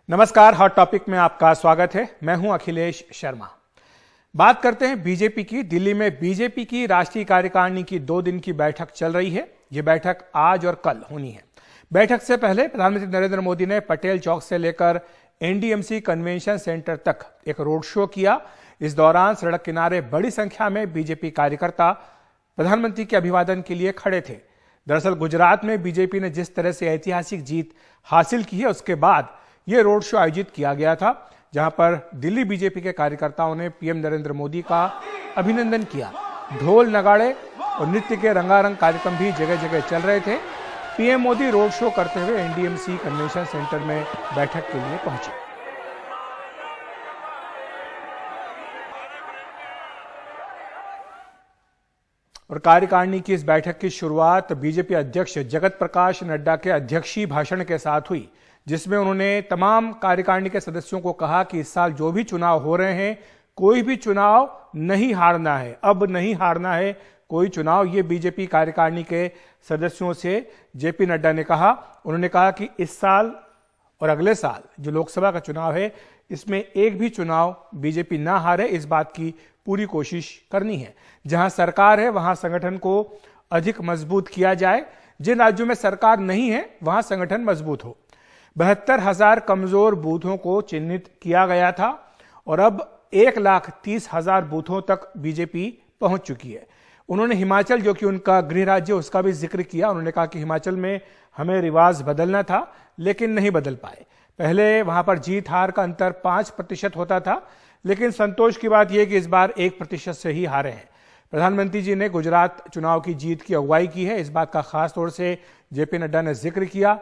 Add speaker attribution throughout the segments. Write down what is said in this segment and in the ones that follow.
Speaker 1: नमस्कार, hot topic में आपका स्वागत है। मैं हूं अखिलेश शर्मा। बात करते हैं बीजेपी की। दिल्ली में बीजेपी की राष्ट्रीय कार्यकारिणी की 2 दिन की बैठक चल रही है। यह बैठक आज और कल होनी है। बैठक से पहले प्रधानमंत्री नरेंद्र मोदी ने पटेल चौक से लेकर एनडीएमसी कन्वेंशन सेंटर तक एक रोड शो किया। इस दौरान सड़क किनारे बड़ी संख्या में बीजेपी कार्यकर्ता प्रधानमंत्री के अभिवादन के लिए खड़े थे। दरअसल गुजरात में बीजेपी ने जिस तरह से ऐतिहासिक जीत हासिल की है, उसके बाद यह रोड शो आयोजित किया गया था, जहां पर दिल्ली बीजेपी के कार्यकर्ताओं ने पीएम नरेंद्र मोदी का अभिनंदन किया। ढोल नगाड़े और नृत्य के रंगारंग कार्यक्रम भी जगह जगह चल रहे थे। पीएम मोदी रोड शो करते हुए एनडीएमसी कन्वेंशन सेंटर में बैठक के लिए पहुंचे। और कार्यकारिणी की इस बैठक की शुरुआत बीजेपी अध्यक्ष जगत प्रकाश नड्डा के अध्यक्षीय भाषण के साथ हुई, जिसमें उन्होंने तमाम कार्यकारिणी के सदस्यों को कहा कि इस साल जो भी चुनाव हो रहे हैं, कोई भी चुनाव नहीं हारना है, अब नहीं हारना है कोई चुनाव। ये बीजेपी कार्यकारिणी के सदस्यों से जेपी नड्डा ने कहा। उन्होंने कहा कि इस साल और अगले साल जो लोकसभा का चुनाव है, इसमें एक भी चुनाव बीजेपी ना हारे, इस बात की पूरी कोशिश करनी है। जहां सरकार है वहां संगठन को अधिक मजबूत किया जाए। जिन राज्यों में सरकार नहीं है वहां संगठन मजबूत हो। 72,000 कमजोर बूथों को चिन्हित किया गया था और अब 1,30,000 बूथों तक बीजेपी पहुंच चुकी है। उन्होंने हिमाचल, जो कि उनका गृह राज्य, उसका भी जिक्र किया। उन्होंने कहा कि हिमाचल में हमें रिवाज बदलना था, लेकिन नहीं बदल पाए। पहले वहां पर जीत हार का अंतर 5% होता था, लेकिन संतोष की बात यह कि इस बार 1% से ही हारे हैं। प्रधानमंत्री जी ने गुजरात चुनाव की जीत की अगुवाई की है, इस बात का खास तौर से जेपी नड्डा ने जिक्र किया।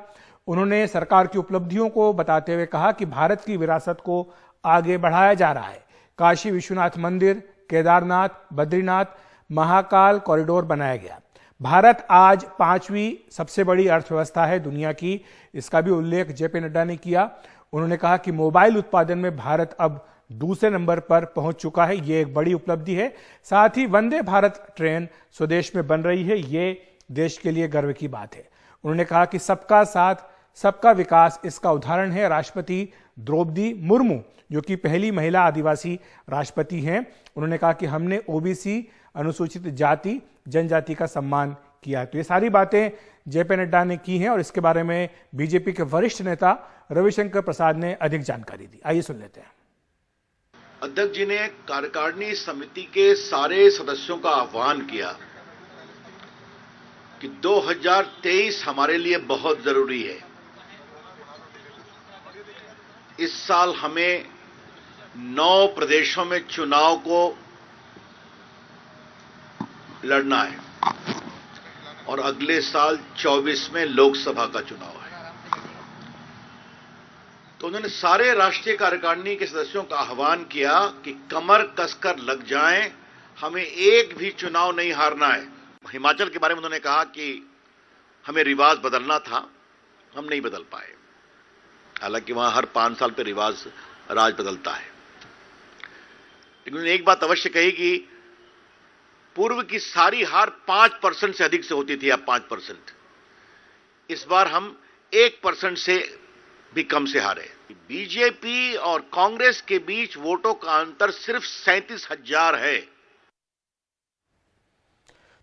Speaker 1: उन्होंने सरकार की उपलब्धियों को बताते हुए कहा कि भारत की विरासत को आगे बढ़ाया जा रहा है। काशी विश्वनाथ मंदिर, केदारनाथ, बद्रीनाथ, महाकाल कॉरिडोर बनाया गया। भारत आज 5वीं सबसे बड़ी अर्थव्यवस्था है दुनिया की, इसका भी उल्लेख जेपी नड्डा ने किया। उन्होंने कहा कि मोबाइल उत्पादन में भारत अब दूसरे नंबर पर पहुंच चुका है, यह एक बड़ी उपलब्धि है। साथ ही वंदे भारत ट्रेन स्वदेश में बन रही है, यह देश के लिए गर्व की बात है। उन्होंने कहा कि सबका साथ सबका विकास इसका उदाहरण है। राष्ट्रपति द्रौपदी मुर्मू, जो कि पहली महिला आदिवासी राष्ट्रपति हैं, उन्होंने कहा कि हमने ओबीसी, अनुसूचित जाति जनजाति का सम्मान किया। तो ये सारी बातें जेपी नड्डा ने की हैं और इसके बारे में बीजेपी के वरिष्ठ नेता रविशंकर प्रसाद ने अधिक जानकारी दी। आइए सुन लेते हैं।
Speaker 2: अध्यक्ष जी ने कार्यकारिणी समिति के सारे सदस्यों का आह्वान किया कि 2023 हमारे लिए बहुत जरूरी है। इस साल हमें 9 प्रदेशों में चुनाव को लड़ना है और अगले साल 24 में लोकसभा का चुनाव है। तो उन्होंने सारे राष्ट्रीय कार्यकारिणी के सदस्यों का आह्वान किया कि कमर कसकर लग जाएं, हमें एक भी चुनाव नहीं हारना है। हिमाचल के बारे में उन्होंने कहा कि हमें रिवाज बदलना था, हम नहीं बदल पाए। हालांकि वहां हर 5 साल पे राज बदलता है, लेकिन उन्होंने एक बात अवश्य कही कि पूर्व की सारी हार 5% से अधिक से होती थी, अब 5%। इस बार हम 1% से भी कम से हारे। बीजेपी और कांग्रेस के बीच वोटों का अंतर सिर्फ 37,000 है।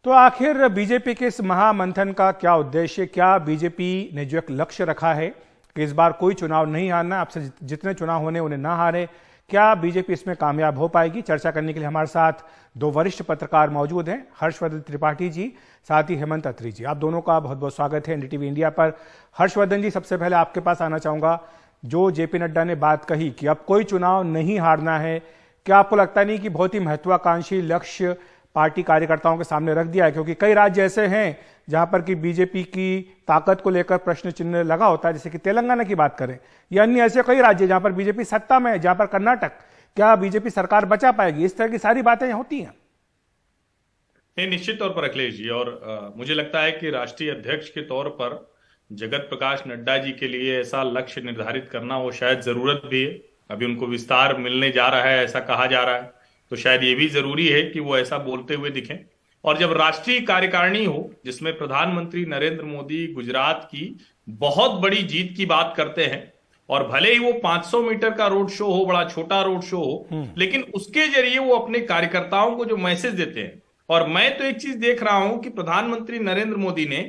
Speaker 1: तो आखिर बीजेपी के इस महामंथन का क्या उद्देश्य? क्या बीजेपी ने जो एक लक्ष्य रखा है कि इस बार कोई चुनाव नहीं हारना, आपसे जितने चुनाव होने उन्हें ना हारे, क्या बीजेपी इसमें कामयाब हो पाएगी? चर्चा करने के लिए हमारे साथ 2 वरिष्ठ पत्रकार मौजूद हैं, हर्षवर्धन त्रिपाठी जी, साथ ही हेमंत अत्री जी। आप दोनों का बहुत बहुत स्वागत है एनडीटीवी इंडिया पर। हर्षवर्धन जी, सबसे पहले आपके पास आना चाहूंगा। जो जेपी नड्डा ने बात कही कि अब कोई चुनाव नहीं हारना है, क्या आपको लगता नहीं कि बहुत ही महत्वाकांक्षी लक्ष्य पार्टी कार्यकर्ताओं के सामने रख दिया है? क्योंकि कई राज्य ऐसे हैं जहां पर कि बीजेपी की ताकत को लेकर प्रश्न चिन्ह लगा होता है, जैसे कि तेलंगाना की बात करें या अन्य ऐसे कई राज्य जहां पर बीजेपी सत्ता में है, जहां पर कर्नाटक, क्या बीजेपी सरकार बचा पाएगी? इस तरह की सारी बातें होती हैं।
Speaker 3: नहीं, निश्चित तौर पर अखिलेश जी, और मुझे लगता है कि राष्ट्रीय अध्यक्ष के तौर पर जगत प्रकाश नड्डा जी के लिए ऐसा लक्ष्य निर्धारित करना वो शायद जरूरत भी है। अभी उनको विस्तार मिलने जा रहा है, ऐसा कहा जा रहा है, तो शायद ये भी जरूरी है कि वो ऐसा बोलते हुए दिखें। और जब राष्ट्रीय कार्यकारिणी हो जिसमें प्रधानमंत्री नरेंद्र मोदी गुजरात की बहुत बड़ी जीत की बात करते हैं, और भले ही वो 500 मीटर का रोड शो हो, बड़ा छोटा रोड शो हो, लेकिन उसके जरिए वो अपने कार्यकर्ताओं को जो मैसेज देते हैं। और मैं तो एक चीज देख रहा हूं कि प्रधानमंत्री नरेंद्र मोदी ने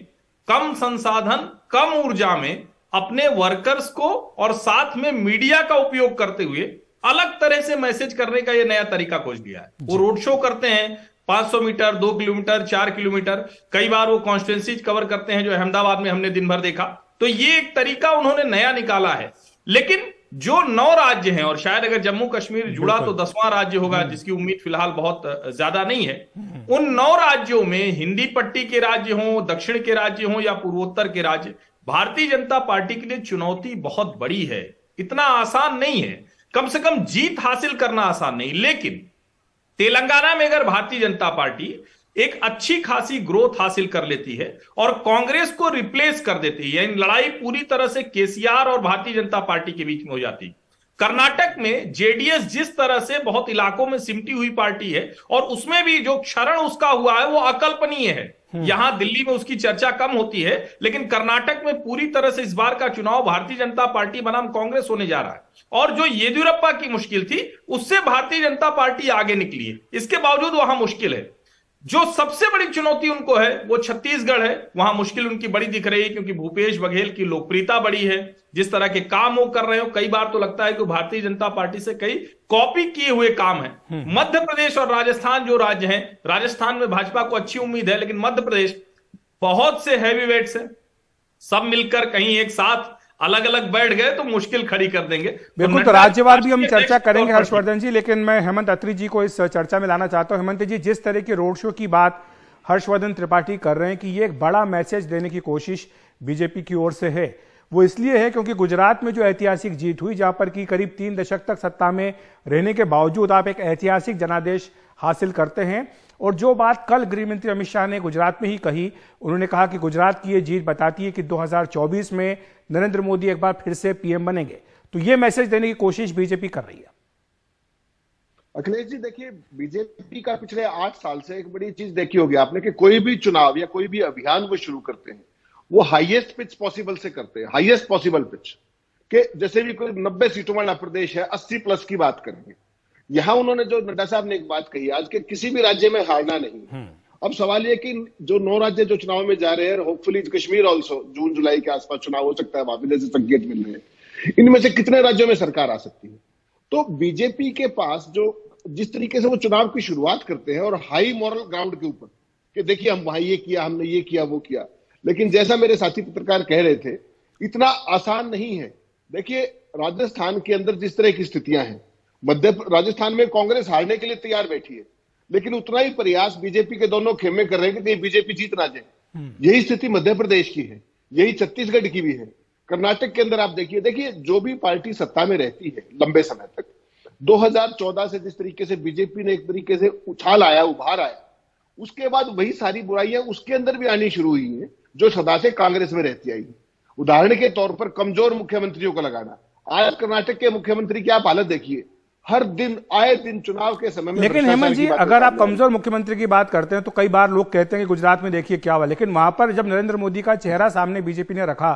Speaker 3: कम संसाधन, कम ऊर्जा में अपने वर्कर्स को और साथ में मीडिया का उपयोग करते हुए अलग तरह से मैसेज करने का ये नया तरीका खोज दिया है। वो रोड शो करते हैं 500 मीटर, 2 किलोमीटर, 4 किलोमीटर, कई बार वो कॉन्स्टिट्यूंसीज कवर करते हैं, जो अहमदाबाद में हमने दिन भर देखा। तो ये एक तरीका उन्होंने नया निकाला है। लेकिन जो 9 राज्य हैं, और शायद अगर जम्मू कश्मीर जुड़ा तो 10वां राज्य होगा, जिसकी उम्मीद फिलहाल बहुत ज्यादा नहीं है, उन 9 राज्यों में हिंदी पट्टी के राज्य हों, दक्षिण के राज्य हों या पूर्वोत्तर के राज्य, भारतीय जनता पार्टी के लिए चुनौती बहुत बड़ी है। इतना आसान नहीं है, कम से कम जीत हासिल करना आसान नहीं। लेकिन तेलंगाना में अगर भारतीय जनता पार्टी एक अच्छी खासी ग्रोथ हासिल कर लेती है और कांग्रेस को रिप्लेस कर देती है, इन लड़ाई पूरी तरह से केसीआर और भारतीय जनता पार्टी के बीच में हो जाती। कर्नाटक में जेडीएस जिस तरह से बहुत इलाकों में सिमटी हुई पार्टी है, और उसमें भी जो क्षरण उसका हुआ है वो अकल्पनीय है। यहां दिल्ली में उसकी चर्चा कम होती है, लेकिन कर्नाटक में पूरी तरह से इस बार का चुनाव भारतीय जनता पार्टी बनाम कांग्रेस होने जा रहा है। और जो येदियुरप्पा की मुश्किल थी, उससे भारतीय जनता पार्टी आगे निकली है। इसके बावजूद वहां मुश्किल है। जो सबसे बड़ी चुनौती उनको है वो छत्तीसगढ़ है। वहां मुश्किल उनकी बड़ी दिख रही है, क्योंकि भूपेश बघेल की लोकप्रियता बड़ी है। जिस तरह के काम वो कर रहे हो, कई बार तो लगता है कि भारतीय जनता पार्टी से कई कॉपी किए हुए काम है। मध्य प्रदेश और राजस्थान जो राज्य हैं, राजस्थान में भाजपा को अच्छी उम्मीद है, लेकिन मध्य प्रदेश बहुत से हैवी वेट्स हैं, सब मिलकर कहीं एक साथ अलग अलग बैठ गए तो मुश्किल खड़ी कर देंगे।
Speaker 1: बिल्कुल, तो राज्यवार भी हम चर्चा करेंगे हर्षवर्धन जी, लेकिन मैं हेमंत अत्री जी को इस चर्चा में लाना चाहता हूं। हेमंत जी, जिस तरह की रोड शो की बात हर्षवर्धन त्रिपाठी कर रहे हैं कि ये एक बड़ा मैसेज देने की कोशिश बीजेपी की ओर से है, वो इसलिए है क्योंकि गुजरात में जो ऐतिहासिक जीत हुई, जहां पर की करीब 3 दशक तक सत्ता में रहने के बावजूद आप एक ऐतिहासिक जनादेश हासिल करते हैं। और जो बात कल गृहमंत्री अमित शाह ने गुजरात में ही कही, उन्होंने कहा कि गुजरात की ये जीत बताती है कि 2024 में नरेंद्र मोदी एक बार फिर से पीएम बनेंगे। तो ये मैसेज देने की कोशिश बीजेपी कर रही है।
Speaker 4: अखिलेश जी, देखिए, बीजेपी का पिछले 8 साल से एक बड़ी चीज देखी होगी आपने कि कोई भी चुनाव या कोई भी अभियान वो शुरू करते हैं, वो हाईएस्ट पिच पॉसिबल से करते हैं, हाईएस्ट पॉसिबल पिच के। जैसे भी कोई 90 सीटों वाला प्रदेश है, 80 प्लस की बात करेंगे। यहां उन्होंने जो नड्डा साहब ने एक बात कही आज के किसी भी राज्य में हारना नहीं। अब सवाल यह कि जो 9 राज्य जो चुनाव में जा रहे हैं, होपफुली कश्मीर ऑल्सो जून जुलाई के आसपास चुनाव हो सकता है, वहां पे जैसे संकेत मिल रहे हैं, इनमें से कितने राज्यों में सरकार आ सकती है। तो बीजेपी के पास जो जिस तरीके से वो चुनाव की शुरुआत करते हैं, और हाई मॉरल ग्राउंड के ऊपर कि देखिए हम वहां ये किया, हमने ये किया, वो किया, लेकिन जैसा मेरे साथी पत्रकार कह रहे थे, इतना आसान नहीं है। देखिए, राजस्थान के अंदर जिस तरह की स्थितियां हैं, राजस्थान में कांग्रेस हारने के लिए तैयार बैठी है, लेकिन उतना ही प्रयास बीजेपी के दोनों खेमे कर रहे हैं कि कहीं बीजेपी जीत ना जाए। यही स्थिति मध्य प्रदेश की है, यही छत्तीसगढ़ की भी है। कर्नाटक के अंदर आप देखिए जो भी पार्टी सत्ता में रहती है लंबे समय तक, 2014 से जिस तरीके से बीजेपी ने एक तरीके से उछाल आया, उभार आया, उसके बाद वही सारी बुराइयां उसके अंदर भी आनी शुरू हुई है जो सदा से कांग्रेस में रहती आई। उदाहरण के तौर पर कमजोर मुख्यमंत्रियों को लगाना। आज कर्नाटक के मुख्यमंत्री की आप हालत देखिए, हर दिन आए दिन चुनाव के समय में।
Speaker 1: लेकिन हेमंत जी, अगर आप कमजोर मुख्यमंत्री की बात करते हैं तो कई बार लोग कहते हैं कि गुजरात में देखिए क्या हुआ, लेकिन वहां पर जब नरेंद्र मोदी का चेहरा सामने बीजेपी ने रखा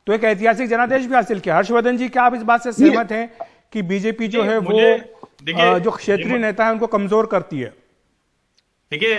Speaker 1: तो एक ऐतिहासिक जनादेश भी हासिल किया। हर्षवर्धन जी, क्या आप इस बात से सहमत हैं कि बीजेपी जो है वो जो क्षेत्रीय नेता है उनको कमजोर करती है?
Speaker 3: देखिए,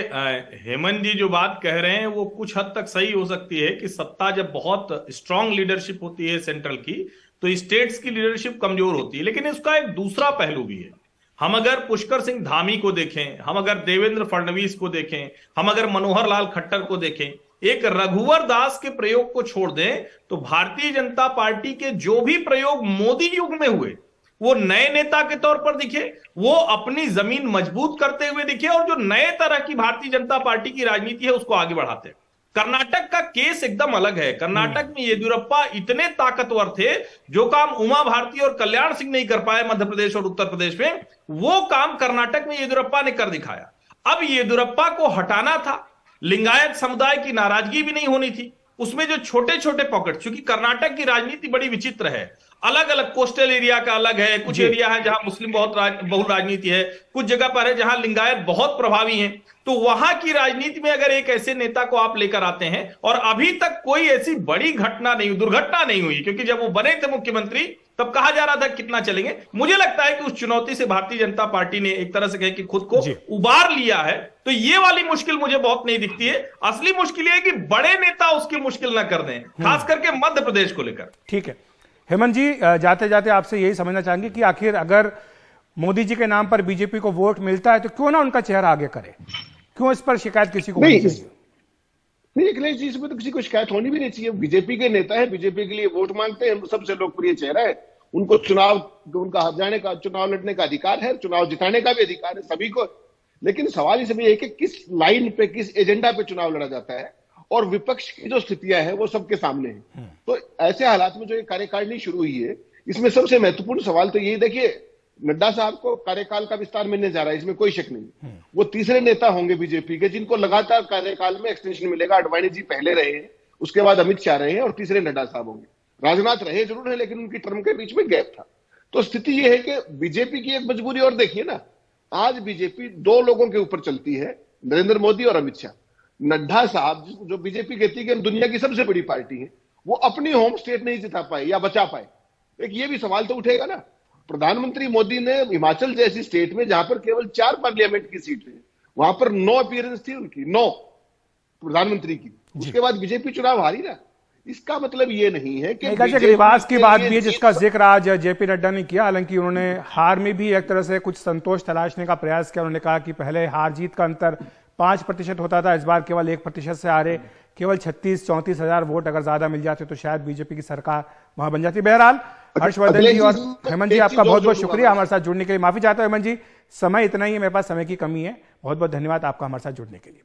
Speaker 3: हेमंत जी जो बात कह रहे हैं वो कुछ हद तक सही हो सकती है कि सत्ता जब बहुत स्ट्रांग लीडरशिप होती है सेंट्रल की, तो स्टेट्स की लीडरशिप कमजोर होती है। लेकिन इसका एक दूसरा पहलू भी है। हम अगर पुष्कर सिंह धामी को देखें, हम अगर देवेंद्र फडणवीस को देखें, हम अगर मनोहर लाल खट्टर को देखें, एक रघुवर दास के प्रयोग को छोड़ दें तो भारतीय जनता पार्टी के जो भी प्रयोग मोदी युग में हुए वो नए नेता के तौर पर दिखे, वो अपनी जमीन मजबूत करते हुए दिखे, और जो नए तरह की भारतीय जनता पार्टी की राजनीति है उसको आगे बढ़ाते हैं। कर्नाटक का केस एकदम अलग है। कर्नाटक में येदियुरप्पा इतने ताकतवर थे, जो काम उमा भारती और कल्याण सिंह नहीं कर पाए मध्य प्रदेश और उत्तर प्रदेश में, वो काम कर्नाटक में येदियुरप्पा ने कर दिखाया। अब येदियुरप्पा को हटाना था, लिंगायत समुदाय की नाराजगी भी नहीं होनी थी, उसमें जो छोटे छोटे पॉकेट, क्योंकि कर्नाटक की राजनीति बड़ी विचित्र है, अलग अलग कोस्टल एरिया का अलग है, कुछ एरिया है जहां मुस्लिम बहुत बहुल राजनीति है, कुछ जगह पर है जहां लिंगायत बहुत प्रभावी हैं। तो वहां की राजनीति में अगर एक ऐसे नेता को आप लेकर आते हैं, और अभी तक कोई ऐसी बड़ी घटना नहीं, दुर्घटना नहीं हुई, क्योंकि जब वो बने थे मुख्यमंत्री तब कहा जा रहा था कितना चलेंगे। मुझे लगता है कि उस चुनौती से भारतीय जनता पार्टी ने एक तरह से कहे कि खुद को उबार लिया है, तो ये वाली मुश्किल मुझे बहुत नहीं दिखती है। असली मुश्किल ये है कि बड़े नेता उसकी मुश्किल ना कर दें, खास करके मध्य प्रदेश को लेकर।
Speaker 1: ठीक है हेमंत जी, जाते जाते आपसे यही समझना चाहेंगे कि आखिर अगर मोदी जी के नाम पर बीजेपी को वोट मिलता है तो क्यों ना उनका चेहरा आगे करे, क्यों इस पर शिकायत किसी को नहीं चाहिए?
Speaker 4: नहीं अखिलेश जी, इसमें तो किसी को शिकायत होनी भी नहीं चाहिए। बीजेपी के नेता है, बीजेपी के लिए वोट मांगते हैं, सबसे लोकप्रिय चेहरा है, उनको उनका जाने का, चुनाव लड़ने का अधिकार है, चुनाव जिताने का भी अधिकार है सभी को। लेकिन सवाल इसमें यह है कि किस लाइन पे, किस एजेंडा पे चुनाव लड़ा जाता है, और विपक्ष की जो स्थितियां हैं वो सबके सामने है। तो ऐसे हालात में जो ये कार्यकारिणी शुरू हुई है, इसमें सबसे महत्वपूर्ण सवाल तो यही, देखिए नड्डा साहब को कार्यकाल का विस्तार मिलने जा रहा है, इसमें कोई शक नहीं। वो तीसरे नेता होंगे बीजेपी के जिनको लगातार कार्यकाल में एक्सटेंशन मिलेगा। अडवाणी जी पहले रहे हैं, उसके बाद अमित शाह रहे हैं, और तीसरे नड्डा साहब होंगे। राजनाथ रहे जरूर है, लेकिन उनकी टर्म के बीच में गैप था। तो स्थिति यह है कि बीजेपी की एक मजबूरी, और देखिए ना, आज बीजेपी दो लोगों के ऊपर चलती है, नरेंद्र मोदी और अमित शाह। नड्डा साहब जो बीजेपी कहती है कि हम दुनिया की सबसे बड़ी पार्टी है, वो अपनी होम स्टेट नहीं जिता पाए या बचा पाए। एक ये भी सवाल तो उठेगा ना। प्रधानमंत्री मोदी ने हिमाचल जैसी स्टेट में, जहां पर केवल 4 पार्लियामेंट की सीट है, वहां पर 9 अपीयरेंस थी उनकी, 9 प्रधानमंत्री की। उसके बाद बीजेपी चुनाव हारी ना। इसका मतलब ये नहीं है कि
Speaker 1: रिवाज की बात भी है जिसका जिक्र आज जेपी नड्डा ने किया। हालांकि उन्होंने हार में भी एक तरह से कुछ संतोष तलाशने का प्रयास किया। उन्होंने कहा कि पहले हार जीत का अंतर 5% होता था, इस बार केवल 1% से हारे। केवल 36-34 हजार वोट अगर ज्यादा मिल जाते तो शायद बीजेपी की सरकार वहां बन जाती। बहरहाल हर्षवर्धन जी और हेमंत जी, आपका बहुत बहुत शुक्रिया हमारे साथ जुड़ने के लिए। माफी चाहता हूं हेमंत जी, समय इतना ही है, मेरे पास समय की कमी है। बहुत बहुत धन्यवाद आपका हमारे साथ जुड़ने के लिए।